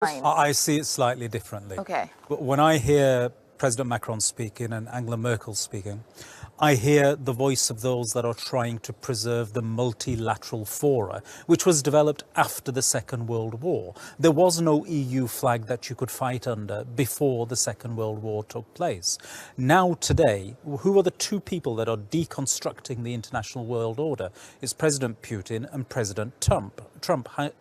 I see it slightly differently. Okay. When I hear President Macron speaking and Angela Merkel speaking, I hear the voice of those that are trying to preserve the multilateral fora, which was developed after the Second World War. There was no EU flag that you could fight under before the Second World War took place. Now, today, who are the two people that are deconstructing the international world order? It's President Putin and President Trump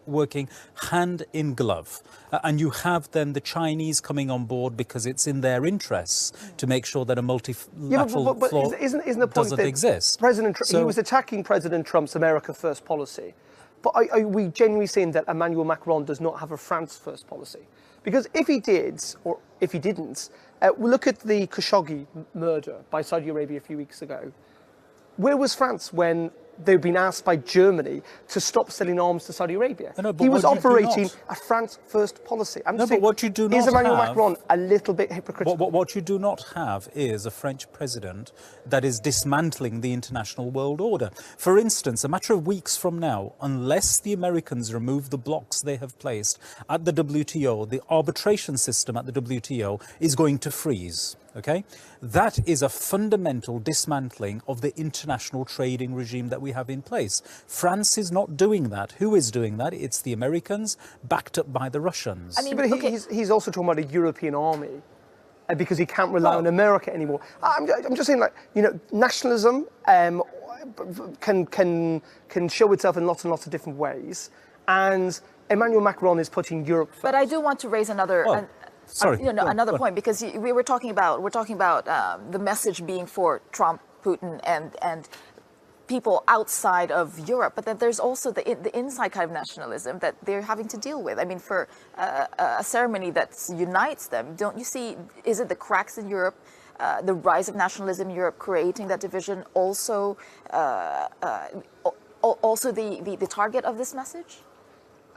working hand in glove. And you have then the Chinese coming on board because it's in their interests to make sure that a multilateral floor isn't the point doesn't that exist. He was attacking President Trump's America First policy. But are we genuinely saying that Emmanuel Macron does not have a France First policy? Because if he did, or if he didn't, we look at the Khashoggi murder by Saudi Arabia a few weeks ago. Where was France when they've been asked by Germany to stop selling arms to Saudi Arabia? He was operating a France-first policy. But what you do not is Emmanuel have, Macron a little bit hypocritical? What you do not have is a French president that is dismantling the international world order. For instance, a matter of weeks from now, unless the Americans remove the blocks they have placed at the WTO, the arbitration system at the WTO is going to freeze. Okay, that is a fundamental dismantling of the international trading regime that we have in place. France is not doing that. Who is doing that? It's the Americans, backed up by the Russians. I mean, but he's also talking about a European army because he can't rely on America anymore. I'm just saying, like, you know, nationalism can show itself in lots and lots of different ways, and Emmanuel Macron is putting Europe first. But I do want to raise another. Another point, because we were talking about the message being for Trump, Putin, and people outside of Europe, but that there's also the inside kind of nationalism that they're having to deal with. I mean, for a ceremony that unites them, don't you see? Is it the cracks in Europe, the rise of nationalism in Europe, creating that division? Also the target of this message?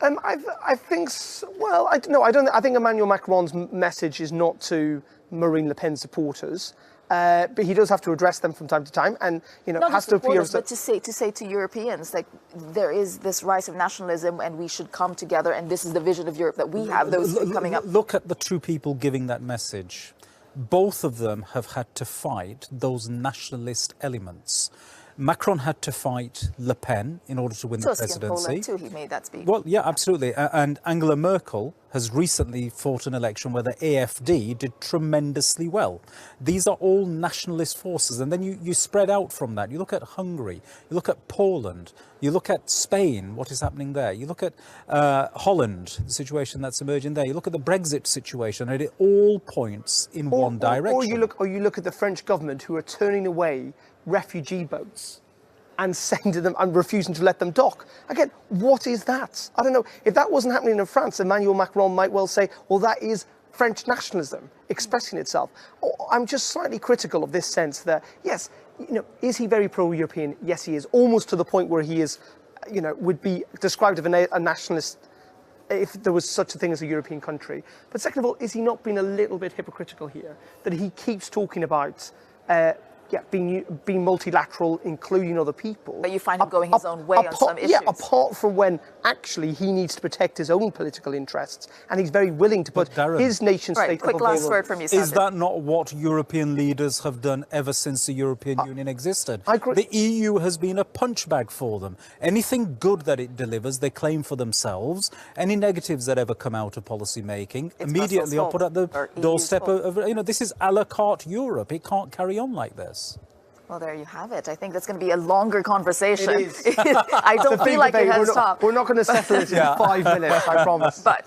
I think, well, I don't. I think Emmanuel Macron's message is not to Marine Le Pen supporters, but he does have to address them from time to time, and not has to appear. But to say to Europeans, like, there is this rise of nationalism, and we should come together, and this is the vision of Europe that we have. Those coming up. Look at the two people giving that message. Both of them have had to fight those nationalist elements. Macron had to fight Le Pen in order to win the presidency. In Poland too, he made that speech. Well, yeah, absolutely. And Angela Merkel has recently fought an election where the AfD did tremendously well. These are all nationalist forces. And then you spread out from that. You look at Hungary, you look at Poland, you look at Spain, what is happening there. You look at Holland, the situation that's emerging there. You look at the Brexit situation, and it all points in one direction. Or you look at the French government, who are turning away refugee boats and saying to them and refusing to let them dock. Again, what is that? I don't know. If that wasn't happening in France, Emmanuel Macron might well say, well, that is French nationalism expressing itself. I'm just slightly critical of this sense that, yes, is he very pro-European? Yes, he is, almost to the point where he is, would be described as a nationalist if there was such a thing as a European country. But second of all, is he not being a little bit hypocritical here? That he keeps talking about being multilateral, including other people. But you find him going his own way on some issues. Yeah, apart from when actually he needs to protect his own political interests, and he's very willing to put his nation state. Quick last word from you, Sajjad. Is that not what European leaders have done ever since the European Union existed? I agree. The EU has been a punch bag for them. Anything good that it delivers, they claim for themselves. Any negatives that ever come out of policy making, immediately are put at the doorstep of, this is a la carte Europe. It can't carry on like this. Well, there you have it. I think that's going to be a longer conversation. It is. I don't feel like it has stopped. We're not going to settle it in 5 minutes, I promise. But